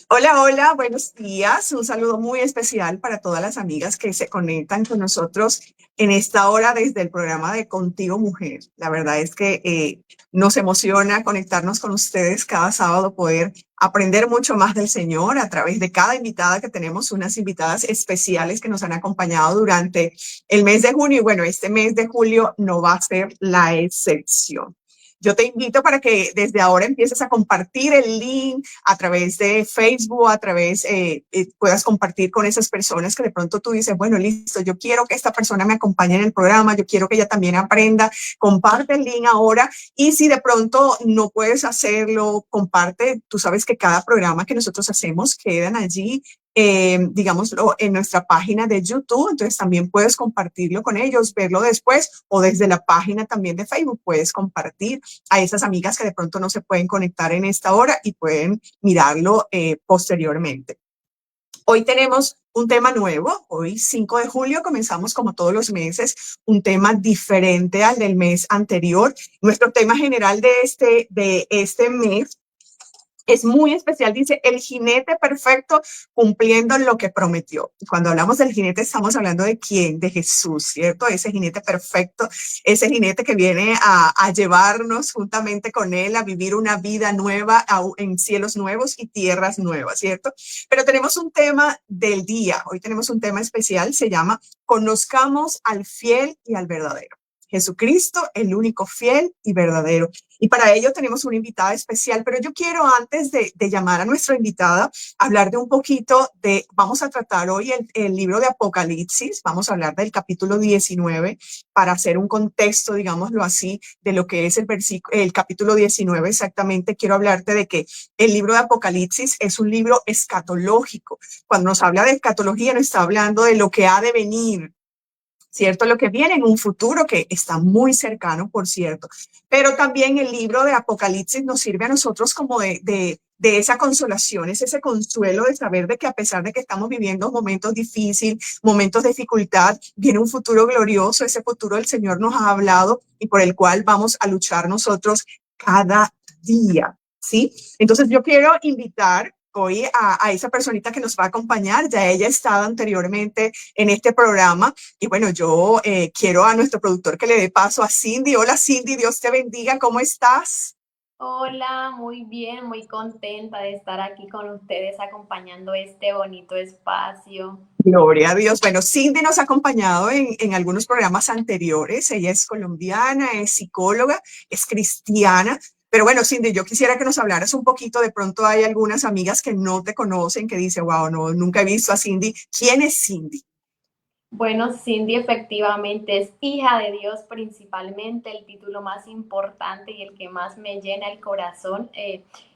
Hola, hola, buenos días. Un saludo muy especial para todas las amigas que se conectan con nosotros en esta hora desde el programa de Contigo Mujer. La verdad es que nos emociona conectarnos con ustedes cada sábado, poder aprender mucho más del Señor a través de cada invitada que tenemos, unas invitadas especiales que nos han acompañado durante el mes de junio. Y bueno, este mes de julio no va a ser la excepción. Yo te invito para que desde ahora empieces a compartir el link a través de Facebook, a través, puedas compartir con esas personas que de pronto tú dices, bueno, listo, yo quiero que esta persona me acompañe en el programa, yo quiero que ella también aprenda, comparte el link ahora. Y si de pronto no puedes hacerlo, comparte, tú sabes que cada programa que nosotros hacemos quedan allí, digámoslo, en nuestra página de YouTube, entonces también puedes compartirlo con ellos, verlo después, o desde la página también de Facebook puedes compartir a esas amigas que de pronto no se pueden conectar en esta hora y pueden mirarlo posteriormente. Hoy tenemos un tema nuevo. Hoy, 5 de julio, comenzamos como todos los meses un tema diferente al del mes anterior. Nuestro tema general de este mes es muy especial, dice el jinete perfecto cumpliendo lo que prometió. Cuando hablamos del jinete estamos hablando de quién, de Jesús, ¿cierto? Ese jinete perfecto, ese jinete que viene a llevarnos juntamente con él a vivir una vida nueva en cielos nuevos y tierras nuevas, ¿cierto? Pero tenemos un tema del día, hoy tenemos un tema especial, se llama Conozcamos al fiel y al verdadero. Jesucristo, el único fiel y verdadero. Y para ello tenemos una invitada especial, pero yo quiero antes de llamar a nuestra invitada, hablar de un poquito vamos a tratar hoy el libro de Apocalipsis, vamos a hablar del capítulo 19 para hacer un contexto, digámoslo así, de lo que es el capítulo 19 exactamente. Quiero hablarte de que el libro de Apocalipsis es un libro escatológico. Cuando nos habla de escatología, nos está hablando de lo que ha de venir, ¿cierto? Lo que viene en un futuro que está muy cercano, por cierto. Pero también el libro de Apocalipsis nos sirve a nosotros como de esa consolación, es ese consuelo de saber de que a pesar de que estamos viviendo momentos difíciles, momentos de dificultad, viene un futuro glorioso, ese futuro el Señor nos ha hablado y por el cual vamos a luchar nosotros cada día, ¿sí? Entonces yo quiero invitar hoy a esa personita que nos va a acompañar, ya ella ha estado anteriormente en este programa. Y bueno, yo quiero a nuestro productor que le dé paso a Cindy. Hola Cindy, Dios te bendiga, ¿cómo estás? Hola, muy bien, muy contenta de estar aquí con ustedes acompañando este bonito espacio. Gloria a Dios. Bueno, Cindy nos ha acompañado en algunos programas anteriores. Ella es colombiana, es psicóloga, es cristiana. Pero bueno, Cindy, yo quisiera que nos hablaras un poquito. De pronto hay algunas amigas que no te conocen, que dicen, wow, no, nunca he visto a Cindy. ¿Quién es Cindy? Bueno, Cindy efectivamente es hija de Dios principalmente, el título más importante y el que más me llena el corazón.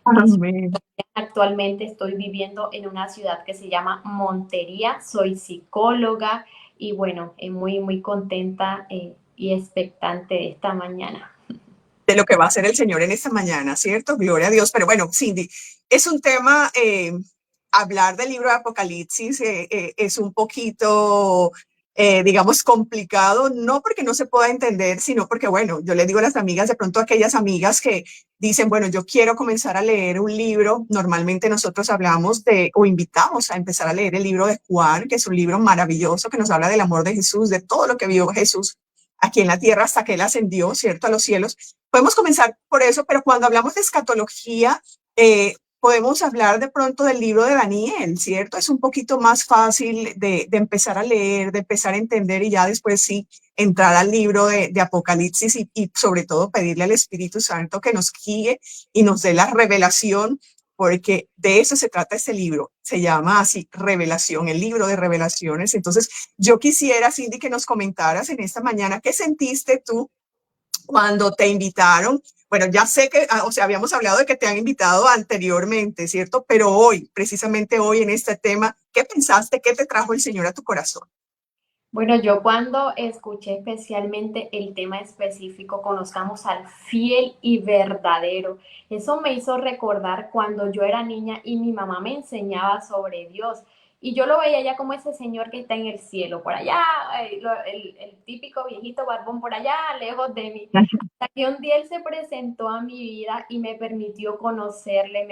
Amén. Actualmente estoy viviendo en una ciudad que se llama Montería, soy psicóloga y bueno, muy, muy contenta y expectante de esta mañana. De lo que va a hacer el Señor en esta mañana, ¿cierto? Gloria a Dios. Pero bueno, Cindy, es un tema, hablar del libro de Apocalipsis es un poquito, digamos, complicado, no porque no se pueda entender, sino porque, bueno, yo le digo a las amigas, de pronto a aquellas amigas que dicen, bueno, yo quiero comenzar a leer un libro, normalmente nosotros hablamos o invitamos a empezar a leer el libro de Juan, que es un libro maravilloso que nos habla del amor de Jesús, de todo lo que vio Jesús aquí en la tierra hasta que él ascendió, ¿cierto?, a los cielos. Podemos comenzar por eso, pero cuando hablamos de escatología, podemos hablar de pronto del libro de Daniel, ¿cierto? Es un poquito más fácil de empezar a leer, de empezar a entender y ya después sí entrar al libro de Apocalipsis y sobre todo pedirle al Espíritu Santo que nos guíe y nos dé la revelación, porque de eso se trata este libro. Se llama así, Revelación, el libro de revelaciones. Entonces, yo quisiera, Cindy, que nos comentaras en esta mañana qué sentiste tú cuando te invitaron. Bueno, ya sé que, o sea, habíamos hablado de que te han invitado anteriormente, ¿cierto? Pero hoy, precisamente hoy en este tema, ¿qué pensaste? ¿Qué te trajo el Señor a tu corazón? Bueno, yo cuando escuché especialmente el tema específico, conozcamos al fiel y verdadero, eso me hizo recordar cuando yo era niña y mi mamá me enseñaba sobre Dios. Y yo lo veía ya como ese señor que está en el cielo, por allá, el típico viejito barbón por allá, lejos de mí. Hasta que un día él se presentó a mi vida y me permitió conocerle,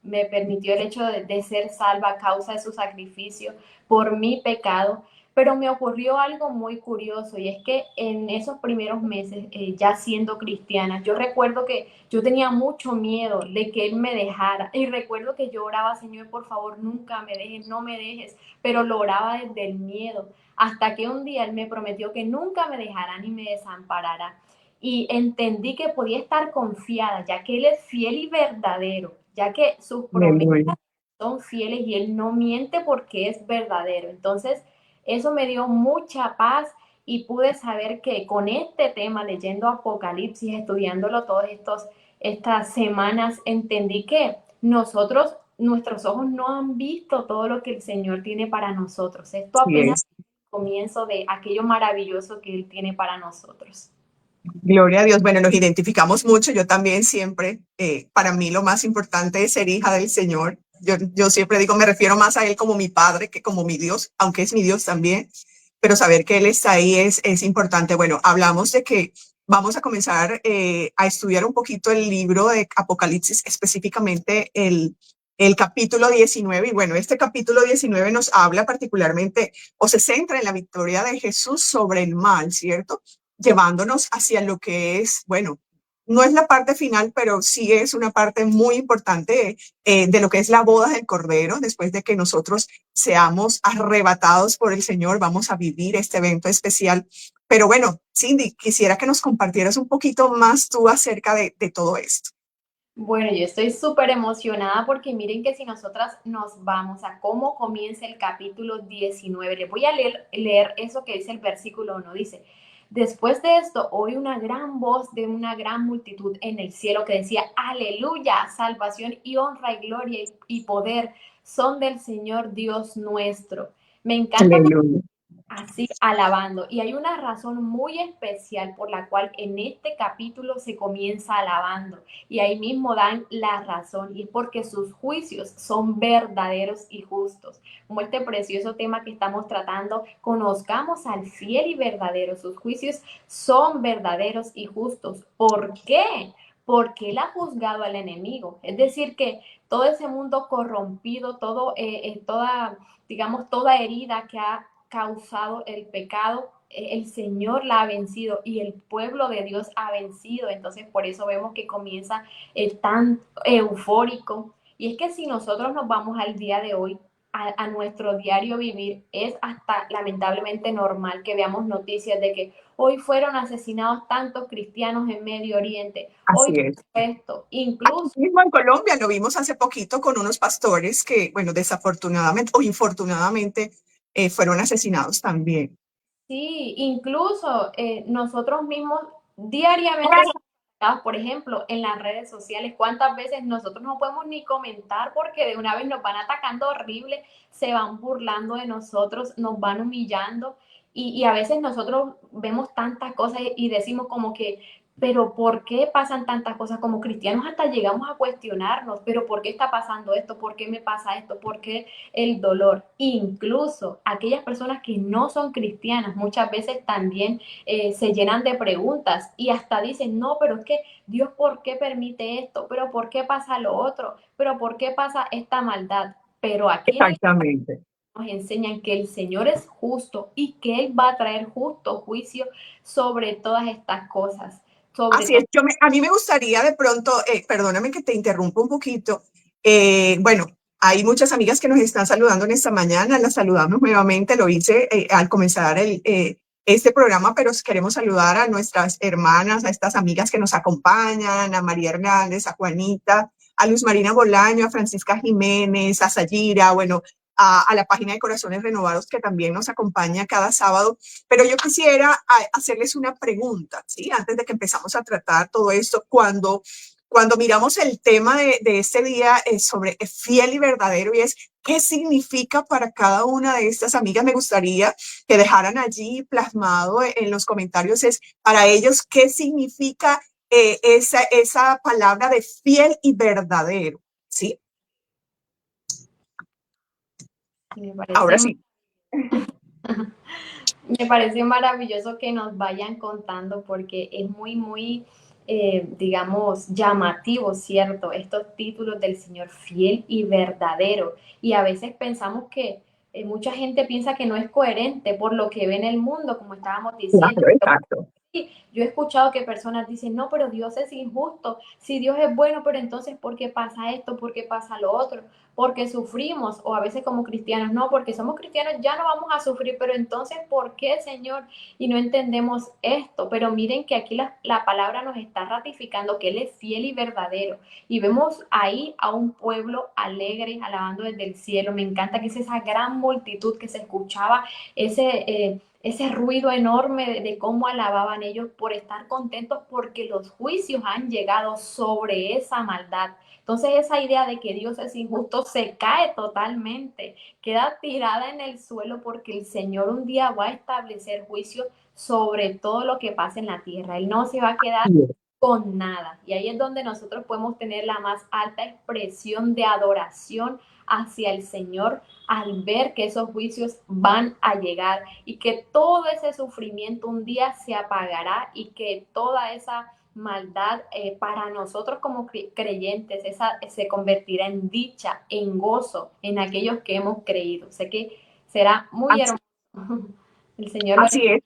me permitió el hecho de ser salva a causa de su sacrificio por mi pecado. Pero me ocurrió algo muy curioso y es que en esos primeros meses, ya siendo cristiana, yo recuerdo que yo tenía mucho miedo de que Él me dejara y recuerdo que yo oraba, Señor, por favor, nunca me dejes, no me dejes, pero lo oraba desde el miedo, hasta que un día Él me prometió que nunca me dejara ni me desamparara y entendí que podía estar confiada, ya que Él es fiel y verdadero, ya que sus promesas Aleluya. son fieles y Él no miente porque es verdadero. Entonces, eso me dio mucha paz y pude saber que con este tema, leyendo Apocalipsis, estudiándolo estas semanas, entendí que nosotros, nuestros ojos no han visto todo lo que el Señor tiene para nosotros. Esto Así apenas es. es el comienzo de aquello maravilloso que Él tiene para nosotros. Gloria a Dios. Bueno, nos identificamos mucho. Yo también siempre, para mí lo más importante es ser hija del Señor. Yo siempre digo, me refiero más a Él como mi Padre que como mi Dios, aunque es mi Dios también, pero saber que Él está ahí es importante. Bueno, hablamos de que vamos a comenzar a estudiar un poquito el libro de Apocalipsis, específicamente el capítulo 19. Y bueno, este capítulo 19 nos habla particularmente o se centra en la victoria de Jesús sobre el mal, ¿cierto? Llevándonos hacia lo que es, bueno, no es la parte final, pero sí es una parte muy importante de lo que es la boda del Cordero. Después de que nosotros seamos arrebatados por el Señor, vamos a vivir este evento especial. Pero bueno, Cindy, quisiera que nos compartieras un poquito más tú acerca de todo esto. Bueno, yo estoy súper emocionada porque miren que si nosotras nos vamos a cómo comienza el capítulo 19, le voy a leer eso que dice el versículo 1, dice, después de esto oí una gran voz de una gran multitud en el cielo que decía, aleluya, salvación y honra y gloria y poder son del Señor Dios nuestro. Me encanta Aleluya. así alabando. Y hay una razón muy especial por la cual en este capítulo se comienza alabando. Y ahí mismo dan la razón. Y es porque sus juicios son verdaderos y justos. Como este precioso tema que estamos tratando, conozcamos al fiel y verdadero. Sus juicios son verdaderos y justos. ¿Por qué? Porque él ha juzgado al enemigo. Es decir, que todo ese mundo corrompido, digamos, toda herida que ha causado el pecado, el Señor la ha vencido y el pueblo de Dios ha vencido. Entonces, por eso vemos que comienza tan eufórico. Y es que si nosotros nos vamos al día de hoy, a nuestro diario vivir, es hasta lamentablemente normal que veamos noticias de que hoy fueron asesinados tantos cristianos en Medio Oriente, hoy Así es. esto, Aquí incluso. mismo en Colombia lo vimos hace poquito con unos pastores que, bueno, desafortunadamente o infortunadamente fueron asesinados también. Sí, incluso nosotros mismos diariamente somos atacados, por ejemplo, en las redes sociales, cuántas veces nosotros no podemos ni comentar porque de una vez nos van atacando horrible, se van burlando de nosotros, nos van humillando y a veces nosotros vemos tantas cosas y decimos como que, pero ¿por qué pasan tantas cosas? Como cristianos hasta llegamos a cuestionarnos, pero ¿por qué está pasando esto? ¿Por qué me pasa esto? ¿Por qué el dolor? Incluso aquellas personas que no son cristianas muchas veces también se llenan de preguntas y hasta dicen, no, pero es que Dios, ¿por qué permite esto? ¿Pero por qué pasa lo otro? ¿Pero por qué pasa esta maldad? Pero aquí en el Exactamente. nos enseñan que el Señor es justo y que Él va a traer justo juicio sobre todas estas cosas, sobre Así todo. es, a mí me gustaría de pronto, perdóname que te interrumpa un poquito. Bueno, hay muchas amigas que nos están saludando en esta mañana, las saludamos nuevamente, lo hice al comenzar este programa, pero queremos saludar a nuestras hermanas, a estas amigas que nos acompañan, a María Hernández, a Juanita, a Luz Marina Bolaño, a Francisca Jiménez, a Sayira, bueno, a la página de Corazones Renovados que también nos acompaña cada sábado. Pero yo quisiera hacerles una pregunta, ¿sí? Antes de que empezamos a tratar todo esto, cuando cuando miramos el tema de este día sobre fiel y verdadero, y es qué significa para cada una de estas amigas, me gustaría que dejaran allí plasmado en los comentarios, es para ellos qué significa esa palabra de fiel y verdadero, ¿sí? Me parece, Ahora sí. me parece maravilloso que nos vayan contando porque es muy, digamos, llamativo, ¿cierto? Estos títulos del Señor fiel y verdadero. Y a veces pensamos que mucha gente piensa que no es coherente por lo que ve en el mundo, como estábamos diciendo. Claro, exacto. Yo he escuchado que personas dicen, no, pero Dios es injusto. Si Dios es bueno, pero entonces, ¿por qué pasa esto? ¿Por qué pasa lo otro? Porque sufrimos, o a veces como cristianos, no, porque somos cristianos ya no vamos a sufrir, pero entonces, ¿por qué, Señor? Y no entendemos esto. Pero miren que aquí la palabra nos está ratificando que Él es fiel y verdadero. Y vemos ahí a un pueblo alegre, alabando desde el cielo. Me encanta que es esa gran multitud que se escuchaba, ese ruido enorme de cómo alababan ellos por estar contentos porque los juicios han llegado sobre esa maldad. Entonces esa idea de que Dios es injusto se cae totalmente, queda tirada en el suelo porque el Señor un día va a establecer juicio sobre todo lo que pasa en la tierra. Él no se va a quedar con nada. Y ahí es donde nosotros podemos tener la más alta expresión de adoración hacia el Señor al ver que esos juicios van a llegar y que todo ese sufrimiento un día se apagará y que toda esa maldad para nosotros como creyentes se convertirá en dicha, en gozo, en aquellos que hemos creído. Sé que será muy hermoso. El Señor lo... Así es,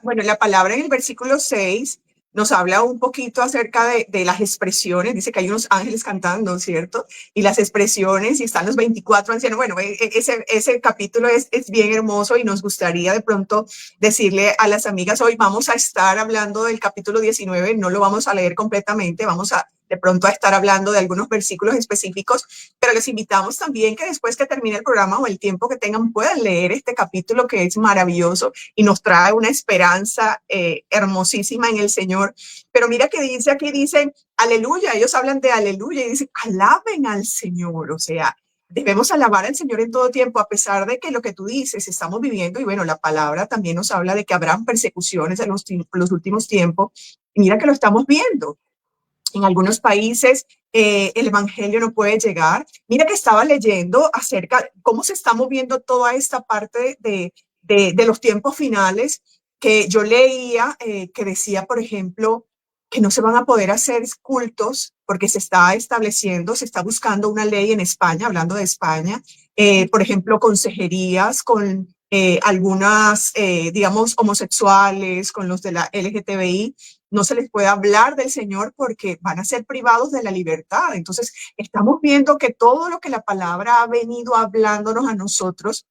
bueno, la palabra en el versículo 6 nos habla un poquito acerca de las expresiones, dice que hay unos ángeles cantando, ¿cierto? Y las expresiones, y están los 24 ancianos. Bueno, ese capítulo es bien hermoso y nos gustaría de pronto decirle a las amigas, hoy vamos a estar hablando del capítulo 19, no lo vamos a leer completamente, vamos a de pronto a estar hablando de algunos versículos específicos, pero les invitamos también que después que termine el programa o el tiempo que tengan puedan leer este capítulo que es maravilloso y nos trae una esperanza hermosísima en el Señor. Pero mira que dice aquí, dicen aleluya, ellos hablan de aleluya y dicen alaben al Señor, o sea, debemos alabar al Señor en todo tiempo, a pesar de que lo que tú dices estamos viviendo, y bueno, la palabra también nos habla de que habrán persecuciones en los últimos tiempos, y mira que lo estamos viendo. En algunos países el evangelio no puede llegar. Mira que estaba leyendo acerca de cómo se está moviendo toda esta parte de los tiempos finales, que yo leía que decía, por ejemplo, que no se van a poder hacer cultos porque se está estableciendo, se está buscando una ley en España, hablando de España, por ejemplo, consejerías con algunas, digamos, homosexuales, con los de la LGTBI, no se les puede hablar del Señor porque van a ser privados de la libertad. Entonces, estamos viendo que todo lo que la palabra ha venido hablándonos a nosotros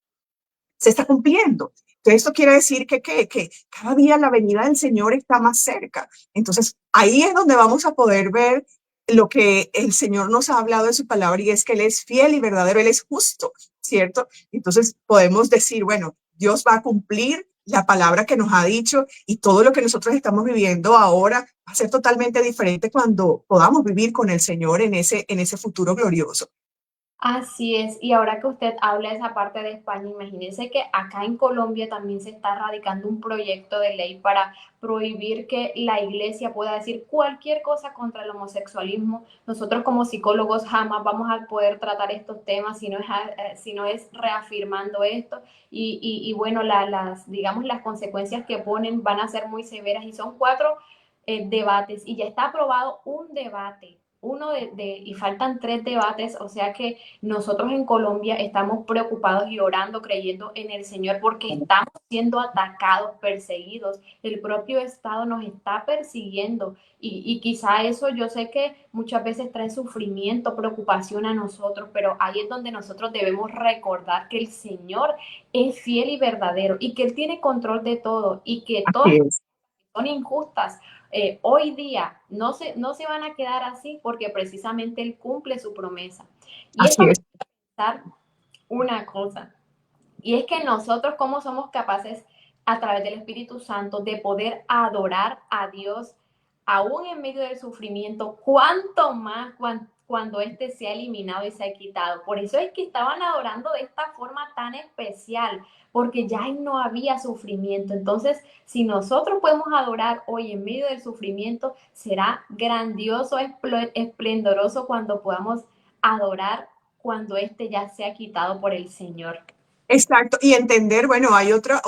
se está cumpliendo. Entonces, esto quiere decir que cada día la venida del Señor está más cerca. Entonces, ahí es donde vamos a poder ver lo que el Señor nos ha hablado de su palabra, y es que Él es fiel y verdadero, Él es justo, ¿cierto? Entonces, podemos decir, bueno, Dios va a cumplir la palabra que nos ha dicho, y todo lo que nosotros estamos viviendo ahora va a ser totalmente diferente cuando podamos vivir con el Señor en ese futuro glorioso. Así es, y ahora que usted habla de esa parte de España, imagínense que acá en Colombia también se está radicando un proyecto de ley para prohibir que la iglesia pueda decir cualquier cosa contra el homosexualismo. Nosotros como psicólogos jamás vamos a poder tratar estos temas si no es reafirmando esto y bueno, digamos las consecuencias que ponen van a ser muy severas y son cuatro debates y ya está aprobado un debate. Y faltan tres debates, o sea que nosotros en Colombia estamos preocupados y orando, creyendo en el Señor porque estamos siendo atacados, perseguidos. El propio Estado nos está persiguiendo y quizá eso yo sé que muchas veces trae sufrimiento, preocupación a nosotros, pero ahí es donde nosotros debemos recordar que el Señor es fiel y verdadero y que Él tiene control de todo y que todas Así es, son injustas, hoy día no se van a quedar así porque precisamente Él cumple su promesa. Y esto así me es. hace pensar una cosa, y es que nosotros cómo somos capaces a través del Espíritu Santo de poder adorar a Dios aún en medio del sufrimiento, cuánto más cuando éste se ha eliminado y se ha quitado. Por eso es que estaban adorando de esta forma tan especial, porque ya no había sufrimiento. Entonces, si nosotros podemos adorar hoy en medio del sufrimiento, será grandioso, esplendoroso cuando podamos adorar cuando éste ya se ha quitado por el Señor. Exacto, y entender, bueno, hay otra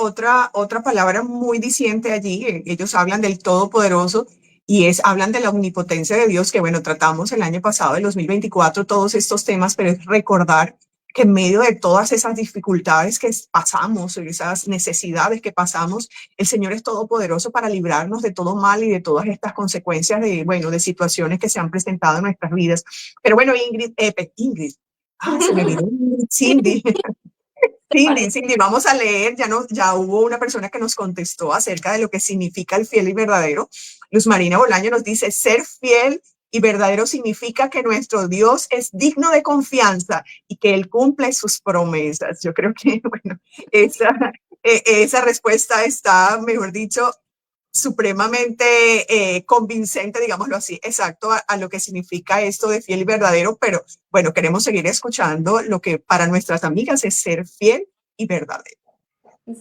palabra muy diciente allí, ellos hablan del Todopoderoso y hablan de la omnipotencia de Dios, que bueno, tratamos el año pasado, el 2024, todos estos temas, pero es recordar que en medio de todas esas dificultades que pasamos, esas necesidades que pasamos, el Señor es todopoderoso para librarnos de todo mal y de todas estas consecuencias de, bueno, de situaciones que se han presentado en nuestras vidas. Pero bueno, Ingrid, se me olvidó, Cindy. Cindy, Cindy, vamos a leer, ya hubo una persona que nos contestó acerca de lo que significa el fiel y verdadero. Luz Marina Bolaño nos dice, ser fiel y verdadero significa que nuestro Dios es digno de confianza y que Él cumple sus promesas. Yo creo que, bueno, esa respuesta está, mejor dicho, supremamente convincente, digámoslo así, exacto a lo que significa esto de fiel y verdadero, pero bueno, queremos seguir escuchando lo que para nuestras amigas es ser fiel y verdadero.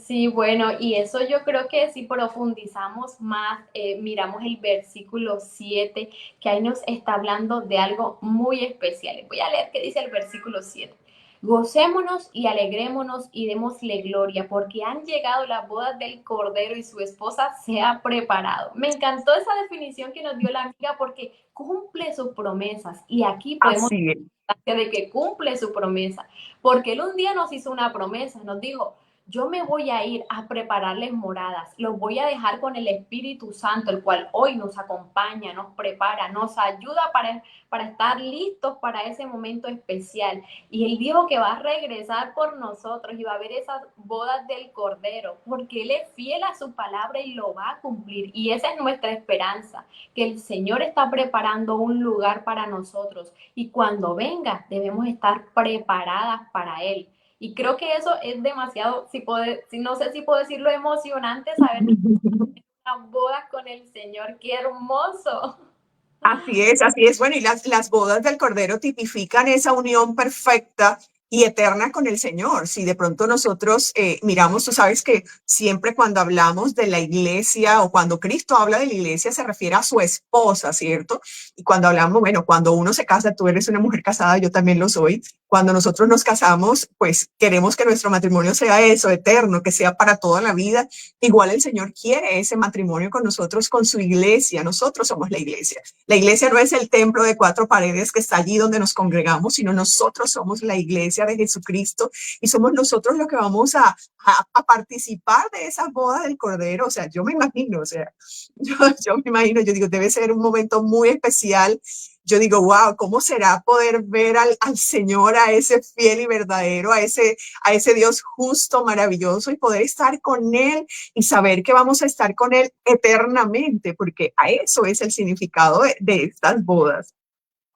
Sí, bueno, y eso yo creo que si profundizamos más, miramos el versículo 7, que ahí nos está hablando de algo muy especial. Voy a leer qué dice el versículo 7. Gocémonos y alegrémonos y démosle gloria, porque han llegado las bodas del Cordero y su esposa se ha preparado. Me encantó esa definición que nos dio la amiga porque cumple sus promesas y aquí podemos Así es. de que cumple su promesa, porque él un día nos hizo una promesa, nos dijo, yo me voy a ir a prepararles moradas, los voy a dejar con el Espíritu Santo, el cual hoy nos acompaña, nos prepara, nos ayuda para estar listos para ese momento especial. Y él dijo que va a regresar por nosotros y va a haber esas bodas del Cordero, porque él es fiel a su palabra y lo va a cumplir. Y esa es nuestra esperanza, que el Señor está preparando un lugar para nosotros y cuando venga debemos estar preparadas para él. Y creo que eso es demasiado, si no sé si puedo decirlo, emocionante saber que una boda con el Señor, qué hermoso. Así es, así es. Bueno, y las bodas del Cordero tipifican esa unión perfecta y eterna con el Señor. Si de pronto nosotros miramos, tú sabes que siempre cuando hablamos de la iglesia o cuando Cristo habla de la iglesia se refiere a su esposa, ¿cierto? Y cuando hablamos, bueno, cuando uno se casa, tú eres una mujer casada, yo también lo soy. Cuando nosotros nos casamos, pues queremos que nuestro matrimonio sea eso, eterno, que sea para toda la vida. Igual el Señor quiere ese matrimonio con nosotros, con su iglesia. Nosotros somos la iglesia. La iglesia no es el templo de cuatro paredes que está allí donde nos congregamos, sino nosotros somos la iglesia de Jesucristo y somos nosotros los que vamos a participar de esa boda del Cordero. O sea, yo me imagino, o sea, yo me imagino, yo digo, debe ser un momento muy especial. Yo digo, wow, ¿cómo será poder ver al Señor, a ese fiel y verdadero, a ese Dios justo, maravilloso y poder estar con Él y saber que vamos a estar con Él eternamente, porque a eso es el significado de estas bodas.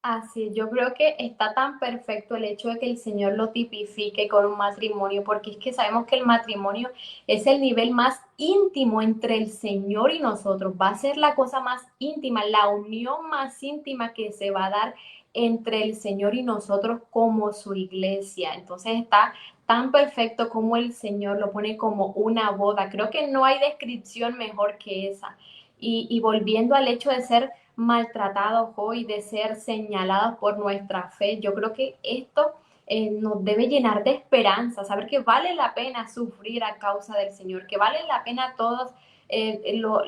Así, yo creo que está tan perfecto el hecho de que el Señor lo tipifique con un matrimonio, porque es que sabemos que el matrimonio es el nivel más íntimo entre el Señor y nosotros. Va a ser la cosa más íntima, la unión más íntima que se va a dar entre el Señor y nosotros como su iglesia. Entonces está tan perfecto como el Señor lo pone como una boda. Creo que no hay descripción mejor que esa. Y volviendo al hecho de ser maltratados hoy, de ser señalados por nuestra fe. Yo creo que esto nos debe llenar de esperanza, saber que vale la pena sufrir a causa del Señor, que vale la pena todas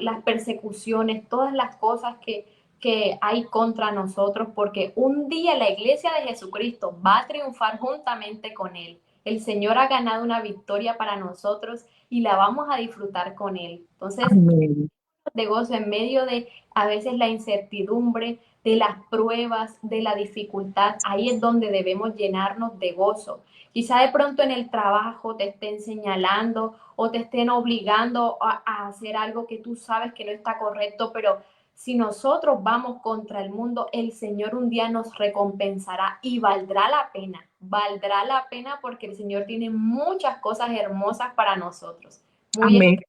las persecuciones, todas las cosas que hay contra nosotros, porque un día la iglesia de Jesucristo va a triunfar juntamente con Él. El Señor ha ganado una victoria para nosotros y la vamos a disfrutar con Él. Entonces, Amén. de gozo en medio de a veces la incertidumbre, de las pruebas, de la dificultad. Ahí es donde debemos llenarnos de gozo. Quizá de pronto en el trabajo te estén señalando o te estén obligando a hacer algo que tú sabes que no está correcto, pero si nosotros vamos contra el mundo, el Señor un día nos recompensará y valdrá la pena porque el Señor tiene muchas cosas hermosas para nosotros, muy Amén. especiales.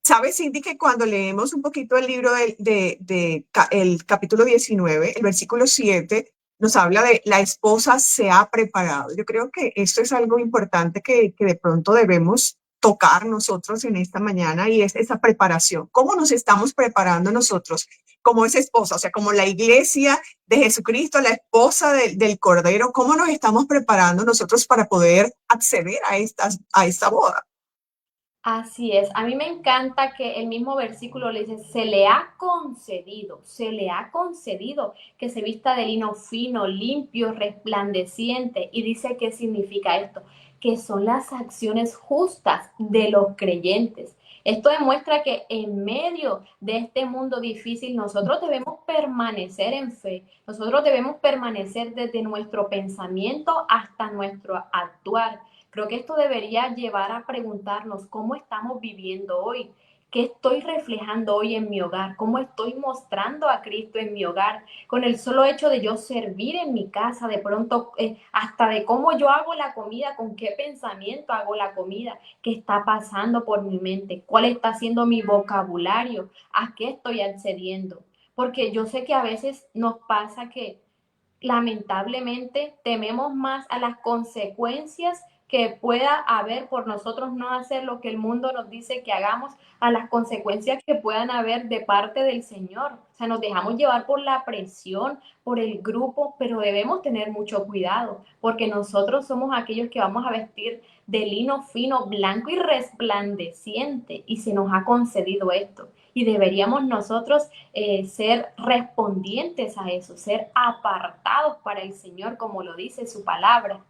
¿Sabes, Cindy, que cuando leemos un poquito el libro el capítulo 19, el versículo 7, nos habla de la esposa se ha preparado? Yo creo que esto es algo importante que de pronto debemos tocar nosotros en esta mañana y es esa preparación. ¿Cómo nos estamos preparando nosotros como esa esposa? O sea, como la iglesia de Jesucristo, la esposa del Cordero, ¿cómo nos estamos preparando nosotros para poder acceder a esta boda? Así es, a mí me encanta que el mismo versículo le dice, se le ha concedido que se vista de lino fino, limpio, resplandeciente. Y dice, ¿qué significa esto? Que son las acciones justas de los creyentes. Esto demuestra que en medio de este mundo difícil nosotros debemos permanecer en fe, nosotros debemos permanecer desde nuestro pensamiento hasta nuestro actuar. Creo que esto debería llevar a preguntarnos cómo estamos viviendo hoy, qué estoy reflejando hoy en mi hogar, cómo estoy mostrando a Cristo en mi hogar, con el solo hecho de yo servir en mi casa, de pronto hasta de cómo yo hago la comida, con qué pensamiento hago la comida, qué está pasando por mi mente, cuál está siendo mi vocabulario, a qué estoy accediendo. Porque yo sé que a veces nos pasa que lamentablemente tememos más a las consecuencias que pueda haber por nosotros no hacer lo que el mundo nos dice que hagamos, a las consecuencias que puedan haber de parte del Señor. O sea, nos dejamos llevar por la presión, por el grupo, pero debemos tener mucho cuidado, porque nosotros somos aquellos que vamos a vestir de lino fino, blanco y resplandeciente, y se nos ha concedido esto. Y deberíamos nosotros ser respondientes a eso, ser apartados para el Señor, como lo dice su palabra.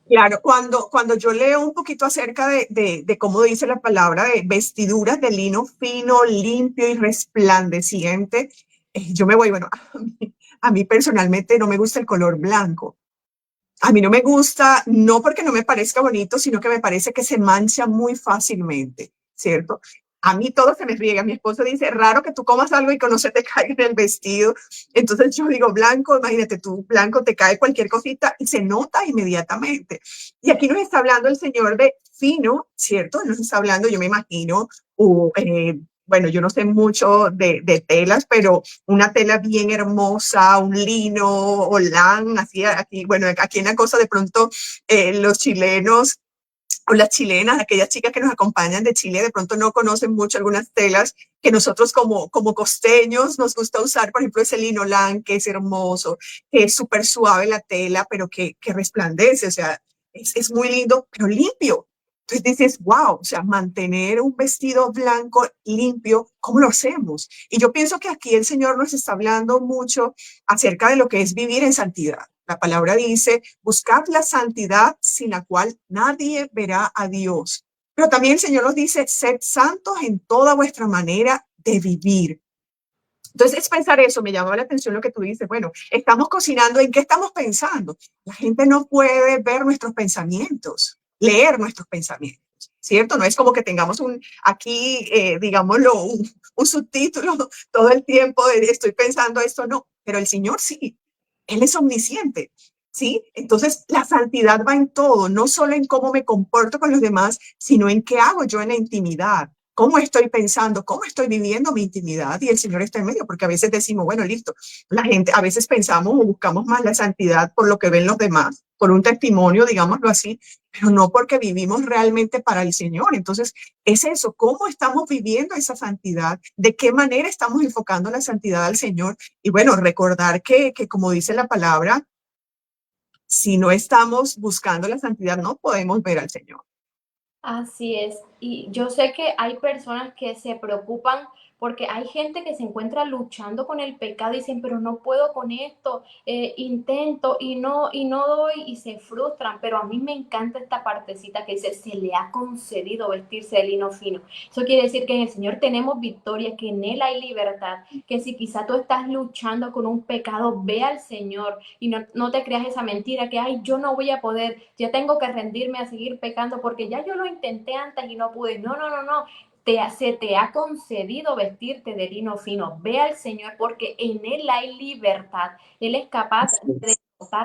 Claro, cuando yo leo un poquito acerca de cómo dice la palabra de vestiduras de lino fino, limpio y resplandeciente, yo me voy, bueno, a mí personalmente no me gusta el color blanco. A mí no me gusta, no porque no me parezca bonito, sino que me parece que se mancha muy fácilmente, ¿cierto? A mí todo se me riega. Mi esposo dice, raro que tú comas algo y que no se te caiga en el vestido. Entonces yo digo, blanco, imagínate tú, blanco, te cae cualquier cosita y se nota inmediatamente. Y aquí nos está hablando el señor de fino, ¿cierto? Nos está hablando, yo me imagino, bueno, yo no sé mucho de telas, pero una tela bien hermosa, un lino o lan, así aquí, bueno, aquí en la cosa de pronto los chilenos o las chilenas, aquellas chicas que nos acompañan de Chile, de pronto no conocen mucho algunas telas que nosotros como costeños nos gusta usar, por ejemplo, ese lino lan, que es hermoso, que es súper suave la tela, pero que resplandece, o sea, es muy lindo, pero limpio. Entonces dices, wow, o sea, mantener un vestido blanco limpio, ¿cómo lo hacemos? Y yo pienso que aquí el Señor nos está hablando mucho acerca de lo que es vivir en santidad. La palabra dice, buscad la santidad sin la cual nadie verá a Dios. Pero también el Señor nos dice, sed santos en toda vuestra manera de vivir. Entonces, es pensar eso, me llamó la atención lo que tú dices. Bueno, estamos cocinando, ¿en qué estamos pensando? La gente no puede ver nuestros pensamientos, leer nuestros pensamientos, ¿cierto? No es como que tengamos aquí, digámoslo, un subtítulo todo el tiempo de estoy pensando esto, no, pero el Señor sí, Él es omnisciente, ¿sí? Entonces, la santidad va en todo, no solo en cómo me comporto con los demás, sino en qué hago yo en la intimidad. ¿Cómo estoy pensando? ¿Cómo estoy viviendo mi intimidad? Y el Señor está en medio, porque a veces decimos, bueno, listo, la gente, a veces pensamos o buscamos más la santidad por lo que ven los demás, por un testimonio, digámoslo así, pero no porque vivimos realmente para el Señor. Entonces, es eso, ¿cómo estamos viviendo esa santidad? ¿De qué manera estamos enfocando la santidad al Señor? Y bueno, recordar que como dice la palabra, si no estamos buscando la santidad, no podemos ver al Señor. Así es. Y yo sé que hay personas que se preocupan porque hay gente que se encuentra luchando con el pecado y dicen, pero no puedo con esto, intento y no doy y se frustran. Pero a mí me encanta esta partecita que dice, se le ha concedido vestirse de lino fino. Eso quiere decir que en el Señor tenemos victoria, que en Él hay libertad, que si quizá tú estás luchando con un pecado, ve al Señor y no te creas esa mentira que, ay, yo no voy a poder, ya tengo que rendirme a seguir pecando porque ya yo lo intenté antes y no pude. No, no, no, no. Se te ha concedido vestirte de lino fino. Ve al Señor porque en Él hay libertad. Él es capaz de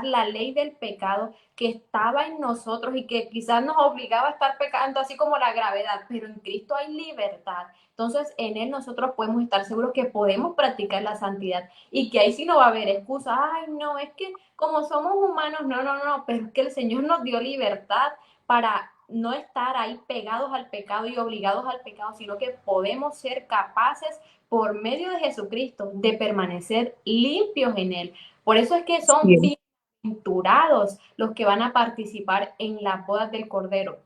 la ley del pecado que estaba en nosotros y que quizás nos obligaba a estar pecando, así como la gravedad, pero en Cristo hay libertad. Entonces, en Él nosotros podemos estar seguros que podemos practicar la santidad y que ahí sí no va a haber excusa. Ay, no, es que como somos humanos, no, pero es que el Señor nos dio libertad para no estar ahí pegados al pecado y obligados al pecado, sino que podemos ser capaces por medio de Jesucristo de permanecer limpios en Él. Por eso es que son Bien. bienaventurados los que van a participar en las bodas del Cordero.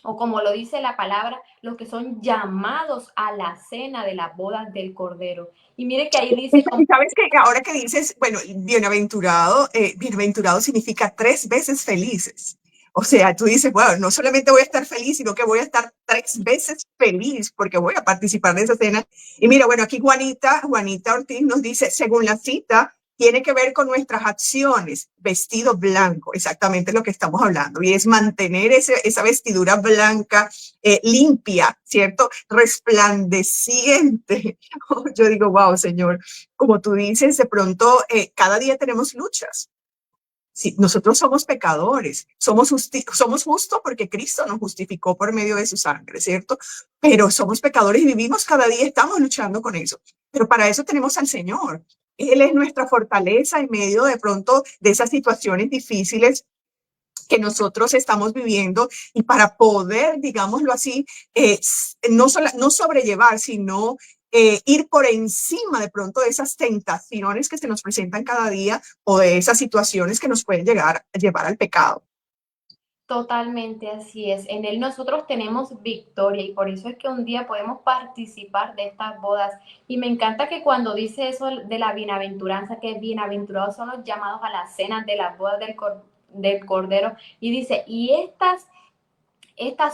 O como lo dice la palabra, los que son llamados a la cena de las bodas del Cordero. Y mire que ahí dice... Y sabes que ahora que dices, bueno, bienaventurado, bienaventurado significa 3 veces felices. O sea, tú dices, bueno, no solamente voy a estar feliz, sino que voy a estar 3 veces feliz porque voy a participar de esa cena. Y mira, bueno, aquí Juanita Ortiz nos dice, según la cita, tiene que ver con nuestras acciones, vestido blanco, exactamente lo que estamos hablando, y es mantener esa vestidura blanca limpia, ¿cierto? Resplandeciente. Yo digo, wow, Señor, como tú dices, de pronto cada día tenemos luchas. Sí, nosotros somos pecadores, somos justos porque Cristo nos justificó por medio de su sangre, ¿cierto? Pero somos pecadores y vivimos cada día, estamos luchando con eso. Pero para eso tenemos al Señor. Él es nuestra fortaleza en medio de pronto de esas situaciones difíciles que nosotros estamos viviendo y para poder, digámoslo así, no sobrellevar, sino ir por encima de pronto de esas tentaciones que se nos presentan cada día o de esas situaciones que nos pueden llegar a llevar al pecado. Totalmente así es. En Él nosotros tenemos victoria y por eso es que un día podemos participar de estas bodas. Y me encanta que cuando dice eso de la bienaventuranza, que bienaventurados son los llamados a la cena de las bodas del Cordero, y dice, y estas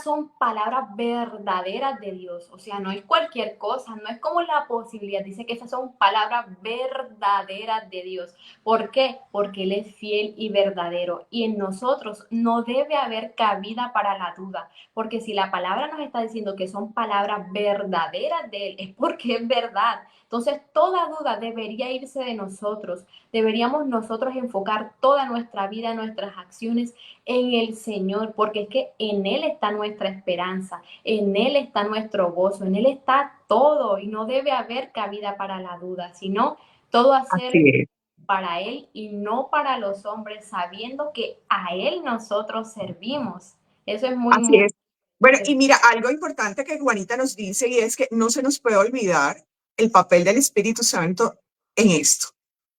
son palabras verdaderas de Dios, o sea, no es cualquier cosa, no es como la posibilidad, dice que estas son palabras verdaderas de Dios. ¿Por qué? Porque Él es fiel y verdadero y en nosotros no debe haber cabida para la duda, porque si la palabra nos está diciendo que son palabras verdaderas de Él, es porque es verdad. Entonces, toda duda debería irse de nosotros. Deberíamos nosotros enfocar toda nuestra vida, nuestras acciones en el Señor, porque es que en Él está nuestra esperanza, en Él está nuestro gozo, en Él está todo y no debe haber cabida para la duda, sino todo Así hacer es. para Él y no para los hombres, sabiendo que a Él nosotros servimos. Eso es muy, Así muy... es. Bueno, y mira, algo importante que Juanita nos dice y es que no se nos puede olvidar el papel del Espíritu Santo en esto,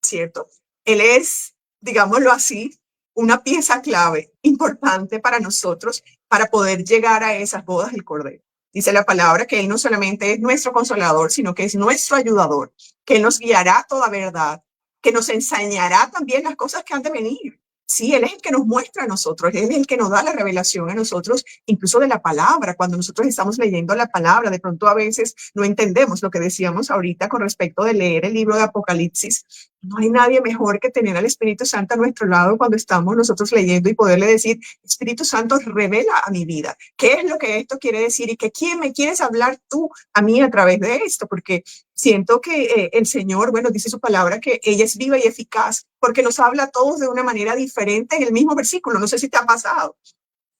¿cierto? Él es, digámoslo así, una pieza clave importante para nosotros para poder llegar a esas bodas del Cordero. Dice la palabra que Él no solamente es nuestro consolador, sino que es nuestro ayudador, que Él nos guiará a toda verdad, que nos enseñará también las cosas que han de venir. Sí, Él es el que nos muestra a nosotros, Él es el que nos da la revelación a nosotros, incluso de la palabra. Cuando nosotros estamos leyendo la palabra, de pronto a veces no entendemos lo que decíamos ahorita con respecto de leer el libro de Apocalipsis. No hay nadie mejor que tener al Espíritu Santo a nuestro lado cuando estamos nosotros leyendo y poderle decir, Espíritu Santo, revela a mi vida qué es lo que esto quiere decir y que quién me quieres hablar tú a mí a través de esto, porque siento que el Señor, bueno, dice su palabra que ella es viva y eficaz, porque nos habla a todos de una manera diferente en el mismo versículo. No sé si te ha pasado.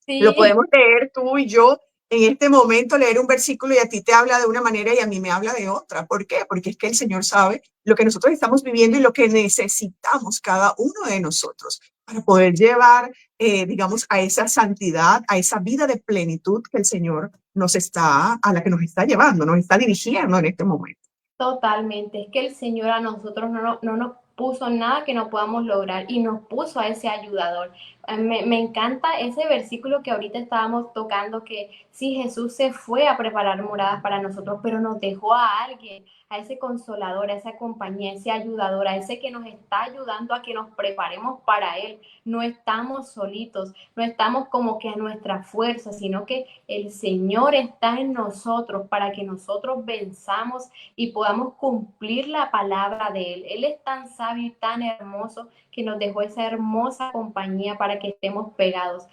Lo Sí, podemos leer tú y yo en este momento, leer un versículo y a ti te habla de una manera y a mí me habla de otra. ¿Por qué? Porque es que el Señor sabe lo que nosotros estamos viviendo y lo que necesitamos cada uno de nosotros para poder llevar, digamos, a esa santidad, a esa vida de plenitud que el Señor a la que nos está llevando, nos está dirigiendo en este momento. totalmente. Es que el Señor a nosotros no nos puso nada que no podamos lograr y nos puso a ese ayudador. Me encanta ese versículo que ahorita estábamos tocando, que sí, Jesús se fue a preparar moradas para nosotros, pero nos dejó a alguien, a ese consolador, a esa compañía, a ese ayudador, a ese que nos está ayudando a que nos preparemos para Él. No estamos solitos, no estamos como que a nuestra fuerza, sino que el Señor está en nosotros para que nosotros venzamos y podamos cumplir la palabra de Él. Él es tan sabio sabio y tan hermoso que nos dejó esa hermosa compañía para que estemos pegados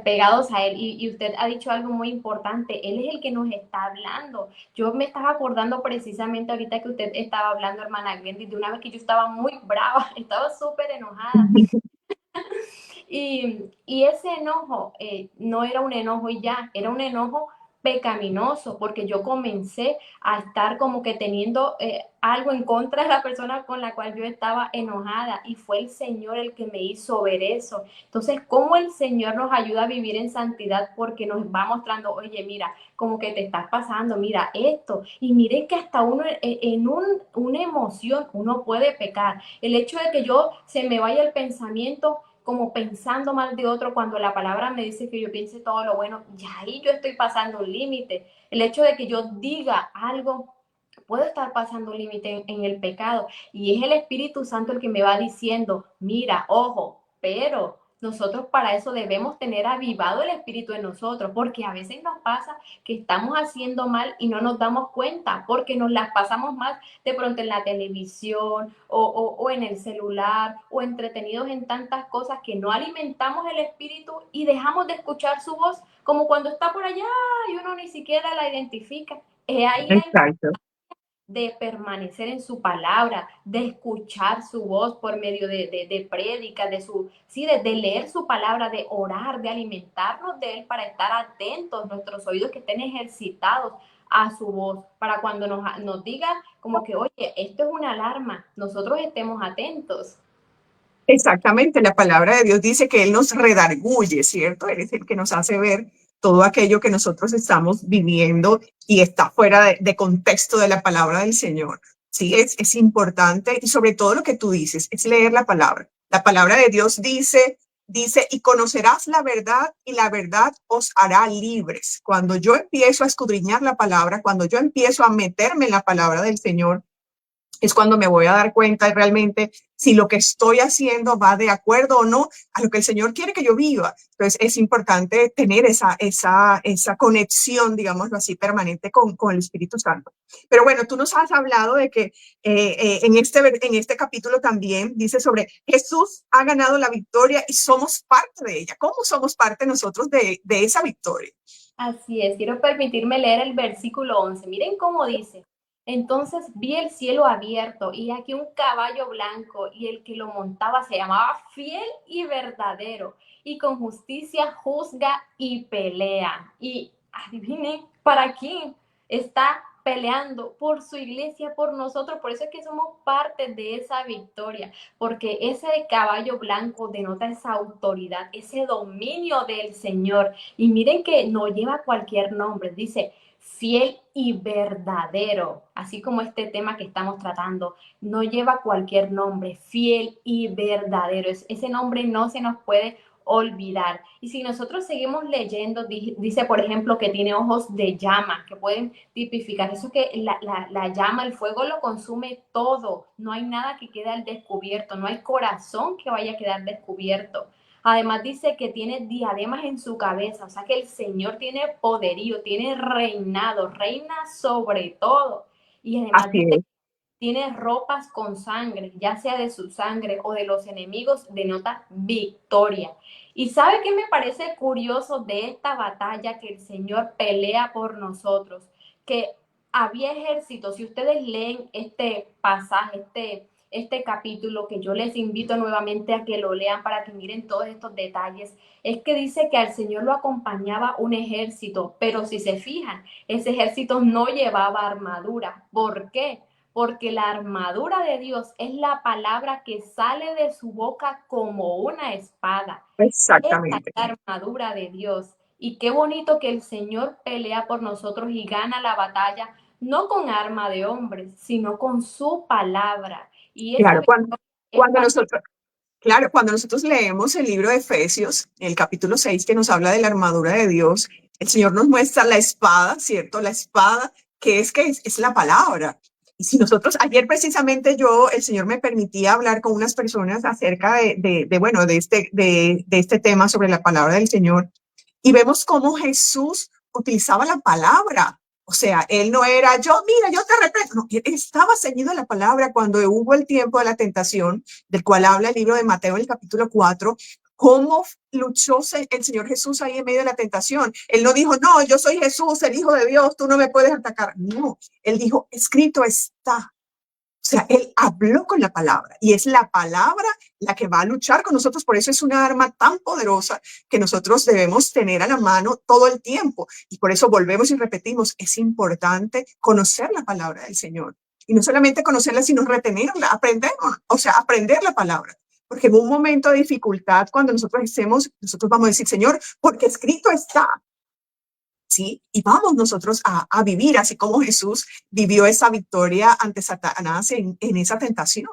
pegados a Él. Y usted ha dicho algo muy importante, Él es el que nos está hablando. Yo me estaba acordando precisamente ahorita que usted estaba hablando, hermana Glendy, de una vez que yo estaba muy brava, estaba súper enojada. Y ese enojo no era un enojo y ya, era un enojo pecaminoso, porque yo comencé a estar como que teniendo algo en contra de la persona con la cual yo estaba enojada, y fue el Señor el que me hizo ver eso. Entonces, ¿cómo el Señor nos ayuda a vivir en santidad? Porque nos va mostrando, oye, mira, como que te estás pasando, mira esto, y miren que hasta uno en una emoción uno puede pecar. El hecho de que yo se me vaya el pensamiento como pensando mal de otro, cuando la palabra me dice que yo piense todo lo bueno, ya ahí yo estoy pasando un límite. El hecho de que yo diga algo, puedo estar pasando un límite en el pecado, y es el Espíritu Santo el que me va diciendo, mira, ojo, pero nosotros para eso debemos tener avivado el Espíritu en nosotros, porque a veces nos pasa que estamos haciendo mal y no nos damos cuenta, porque nos las pasamos más de pronto en la televisión o en el celular, o entretenidos en tantas cosas que no alimentamos el Espíritu y dejamos de escuchar su voz, como cuando está por allá y uno ni siquiera la identifica. Es ahí la Exacto. de permanecer en su palabra, de escuchar su voz por medio de prédicas, sí, de leer su palabra, de orar, de alimentarnos de Él, para estar atentos, nuestros oídos que estén ejercitados a su voz, para cuando nos diga como que, oye, esto es una alarma, nosotros estemos atentos. Exactamente, la palabra de Dios dice que Él nos redarguye, ¿cierto? Él es el que nos hace ver todo aquello que nosotros estamos viviendo y está fuera de contexto de la palabra del Señor. Sí, es importante, y sobre todo lo que tú dices, es leer la palabra. La palabra de Dios dice, y conocerás la verdad y la verdad os hará libres. Cuando yo empiezo a escudriñar la palabra, cuando yo empiezo a meterme en la palabra del Señor, es cuando me voy a dar cuenta realmente si lo que estoy haciendo va de acuerdo o no a lo que el Señor quiere que yo viva. Entonces es importante tener esa conexión, digámoslo así, permanente con el Espíritu Santo. Pero bueno, tú nos has hablado de que en este capítulo también dice sobre Jesús ha ganado la victoria y somos parte de ella. ¿Cómo somos parte nosotros de esa victoria? Así es, quiero permitirme leer el versículo 11. Miren cómo dice. Entonces vi el cielo abierto y aquí un caballo blanco, y el que lo montaba se llamaba Fiel y Verdadero, y con justicia juzga y pelea. Y adivinen, ¿para quién está peleando? Por su iglesia, por nosotros. Por eso es que somos parte de esa victoria, porque ese caballo blanco denota esa autoridad, ese dominio del Señor. Y miren que no lleva cualquier nombre, dice fiel y verdadero, así como este tema que estamos tratando, no lleva cualquier nombre, fiel y verdadero. Ese nombre no se nos puede olvidar. Y si nosotros seguimos leyendo, dice por ejemplo que tiene ojos de llama, que pueden tipificar eso, que la llama, el fuego lo consume todo, no hay nada que quede al descubierto, no hay corazón que vaya a quedar descubierto. Además dice que tiene diademas en su cabeza, o sea que el Señor tiene poderío, tiene reinado, reina sobre todo. Y además Así dice es. que tiene ropas con sangre, ya sea de su sangre o de los enemigos, denota victoria. ¿Y sabe qué me parece curioso de esta batalla que el Señor pelea por nosotros? Que había ejércitos, si ustedes leen este pasaje, este capítulo, que yo les invito nuevamente a que lo lean para que miren todos estos detalles, es que dice que al Señor lo acompañaba un ejército, pero si se fijan, ese ejército no llevaba armadura. ¿Por qué? Porque la armadura de Dios es la palabra que sale de su boca como una espada. Esta es Exactamente. la armadura de Dios. Y qué bonito que el Señor pelea por nosotros y gana la batalla, no con arma de hombres, sino con su palabra. Y esa Claro, victoria es cuando para... nosotros, claro, cuando nosotros leemos el libro de Efesios, el capítulo 6 que nos habla de la armadura de Dios, el Señor nos muestra la espada, ¿cierto? La espada que es la palabra. Y si nosotros, ayer precisamente el Señor me permitía hablar con unas personas acerca bueno, de este tema sobre la palabra del Señor, y vemos cómo Jesús utilizaba la palabra O sea, él no era yo, mira, yo te reprendo. No, él estaba ceñido a la palabra cuando hubo el tiempo de la tentación, del cual habla el libro de Mateo, el capítulo 4. ¿Cómo luchó el Señor Jesús ahí en medio de la tentación? Él no dijo, no, yo soy Jesús, el Hijo de Dios, tú no me puedes atacar. No, él dijo, escrito está. O sea, él habló con la palabra y es la palabra la que va a luchar con nosotros. Por eso es una arma tan poderosa que nosotros debemos tener a la mano todo el tiempo. Y por eso volvemos y repetimos, es importante conocer la palabra del Señor. Y no solamente conocerla, sino retenerla, aprender, o sea, aprender la palabra. Porque en un momento de dificultad, cuando nosotros estemos, nosotros vamos a decir, Señor, porque escrito está. ¿Sí? Y vamos nosotros a vivir así como Jesús vivió esa victoria ante Satanás en esa tentación.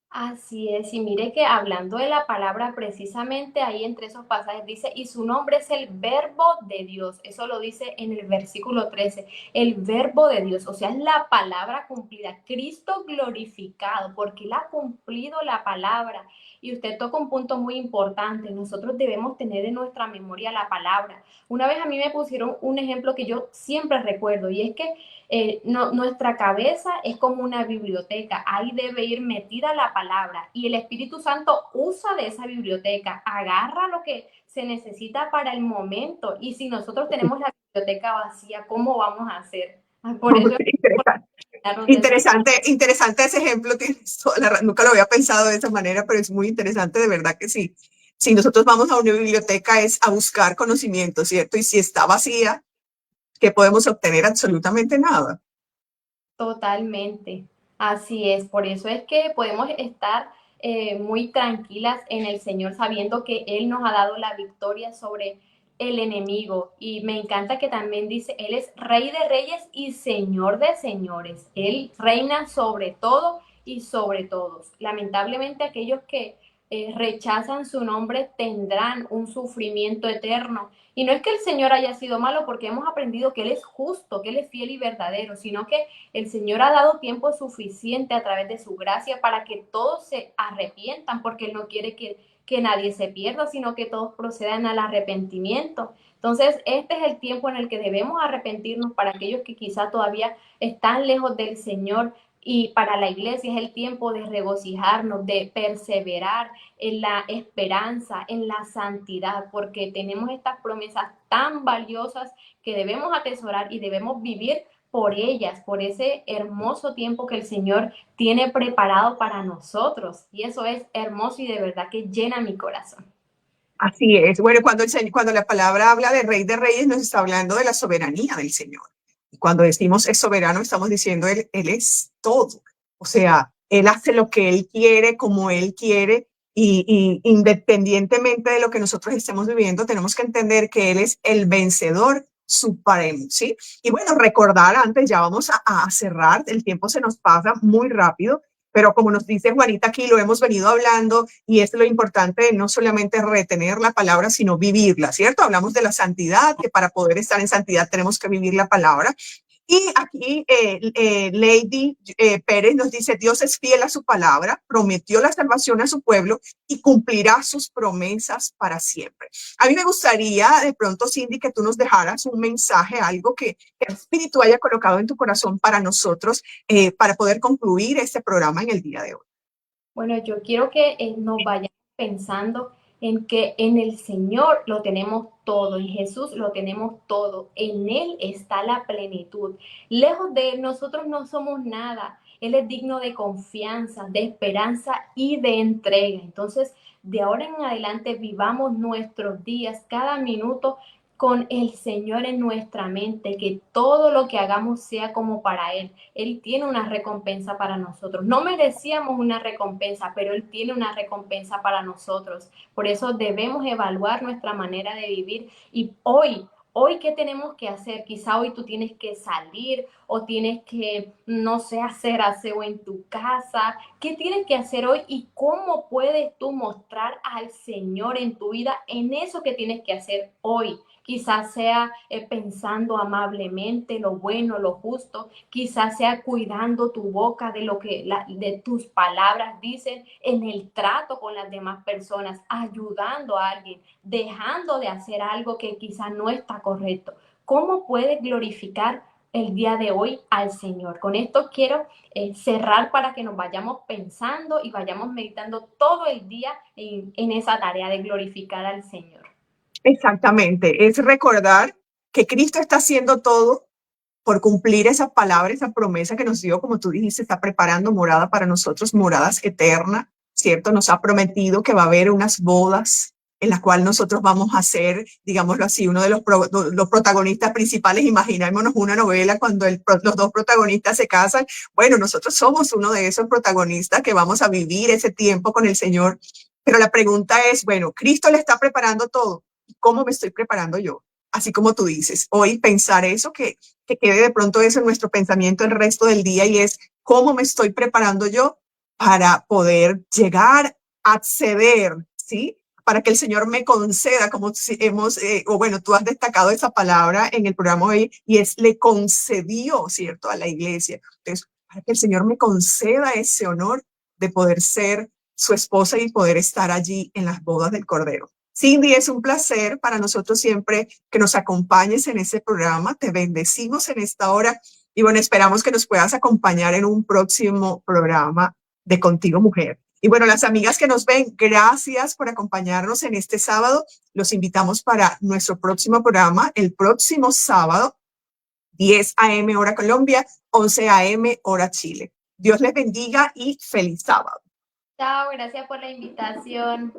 Así es, y mire que hablando de la palabra, precisamente ahí entre esos pasajes dice, y su nombre es el verbo de Dios, eso lo dice en el versículo 13, el verbo de Dios, o sea, es la palabra cumplida, Cristo glorificado, porque él ha cumplido la palabra. Y usted toca un punto muy importante, nosotros debemos tener en nuestra memoria la palabra. Una vez a mí me pusieron un ejemplo que yo siempre recuerdo, y es que nuestra cabeza es como una biblioteca, ahí debe ir metida la palabra y el Espíritu Santo usa de esa biblioteca, agarra lo que se necesita para el momento y si nosotros tenemos la biblioteca vacía, ¿cómo vamos a hacer? Por eso Interesante ese ejemplo, nunca lo había pensado de esa manera, pero es muy interesante, de verdad que sí. Si nosotros vamos a una biblioteca es a buscar conocimiento, ¿cierto? Y si está vacía, ¿qué podemos obtener? Absolutamente nada. Totalmente, así es. Por eso es que podemos estar muy tranquilas en el Señor sabiendo que Él nos ha dado la victoria sobre el enemigo. Y me encanta que también dice, Él es Rey de Reyes y Señor de Señores. Él reina sobre todo y sobre todos. Lamentablemente aquellos que rechazan su nombre tendrán un sufrimiento eterno. Y no es que el Señor haya sido malo porque hemos aprendido que Él es justo, que Él es fiel y verdadero, sino que el Señor ha dado tiempo suficiente a través de su gracia para que todos se arrepientan, porque Él no quiere que nadie se pierda, sino que todos procedan al arrepentimiento. Entonces, este es el tiempo en el que debemos arrepentirnos para aquellos que quizá todavía están lejos del Señor. Y para la iglesia es el tiempo de regocijarnos, de perseverar en la esperanza, en la santidad, porque tenemos estas promesas tan valiosas que debemos atesorar y debemos vivir por ellas, por ese hermoso tiempo que el Señor tiene preparado para nosotros. Y eso es hermoso y de verdad que llena mi corazón. Así es. Bueno, cuando la palabra habla de Rey de Reyes, nos está hablando de la soberanía del Señor. Y cuando decimos es soberano, estamos diciendo él es todo. O sea, Él hace lo que Él quiere, como Él quiere, y independientemente de lo que nosotros estemos viviendo, tenemos que entender que Él es el vencedor supremo, ¿sí? Y bueno, recordar antes, ya vamos a cerrar, el tiempo se nos pasa muy rápido, pero como nos dice Juanita aquí, lo hemos venido hablando y es lo importante de no solamente retener la palabra, sino vivirla, ¿cierto? Hablamos de la santidad, que para poder estar en santidad tenemos que vivir la palabra. Y aquí Lady Pérez nos dice, Dios es fiel a su palabra, prometió la salvación a su pueblo y cumplirá sus promesas para siempre. A mí me gustaría de pronto, Cindy, que tú nos dejaras un mensaje, algo que el Espíritu haya colocado en tu corazón para nosotros, para poder concluir este programa en el día de hoy. Bueno, yo quiero que nos vayamos pensando en que en el Señor lo tenemos todo, en Jesús lo tenemos todo, en Él está la plenitud. Lejos de Él nosotros no somos nada. Él es digno de confianza, de esperanza y de entrega. Entonces, de ahora en adelante vivamos nuestros días, cada minuto con el Señor en nuestra mente, que todo lo que hagamos sea como para Él. Él tiene una recompensa para nosotros. No merecíamos una recompensa, pero Él tiene una recompensa para nosotros. Por eso debemos evaluar nuestra manera de vivir y hoy, ¿qué tenemos que hacer? Quizá hoy tú tienes que salir o tienes que, no sé, hacer aseo en tu casa. ¿Qué tienes que hacer hoy y cómo puedes tú mostrar al Señor en tu vida en eso que tienes que hacer hoy? Quizás sea pensando amablemente lo bueno, lo justo, quizás sea cuidando tu boca de lo que de tus palabras dicen en el trato con las demás personas, ayudando a alguien, dejando de hacer algo que quizás no está correcto. ¿Cómo puedes glorificar el día de hoy al Señor. Con esto quiero cerrar para que nos vayamos pensando y vayamos meditando todo el día en esa tarea de glorificar al Señor. Exactamente, es recordar que Cristo está haciendo todo por cumplir esa palabra, esa promesa que nos dio, como tú dijiste, está preparando morada para nosotros, moradas eternas, ¿cierto? Nos ha prometido que va a haber unas bodas en las cuales nosotros vamos a ser, digámoslo así, uno de los protagonistas principales. Imaginémonos una novela cuando los dos protagonistas se casan. Bueno, nosotros somos uno de esos protagonistas que vamos a vivir ese tiempo con el Señor. Pero la pregunta es, bueno, Cristo le está preparando todo. ¿Cómo me estoy preparando yo? Así como tú dices, hoy pensar eso, que quede de pronto eso en nuestro pensamiento el resto del día, y es cómo me estoy preparando yo para poder llegar a acceder, ¿sí? Para que el Señor me conceda, como hemos, o bueno, tú has destacado esa palabra en el programa hoy, y es le concedió, ¿cierto?, a la iglesia. Entonces, para que el Señor me conceda ese honor de poder ser su esposa y poder estar allí en las bodas del Cordero. Cindy, es un placer para nosotros siempre que nos acompañes en ese programa. Te bendecimos en esta hora y bueno, esperamos que nos puedas acompañar en un próximo programa de Contigo Mujer. Y bueno, las amigas que nos ven, gracias por acompañarnos en este sábado. Los invitamos para nuestro próximo programa, el próximo sábado, 10 a.m. hora Colombia, 11 a.m. hora Chile. Dios les bendiga y feliz sábado. Chao, gracias por la invitación.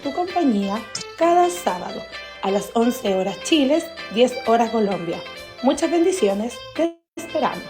Tu compañía cada sábado a las 11 horas Chile, 10 horas Colombia. Muchas bendiciones, te esperamos.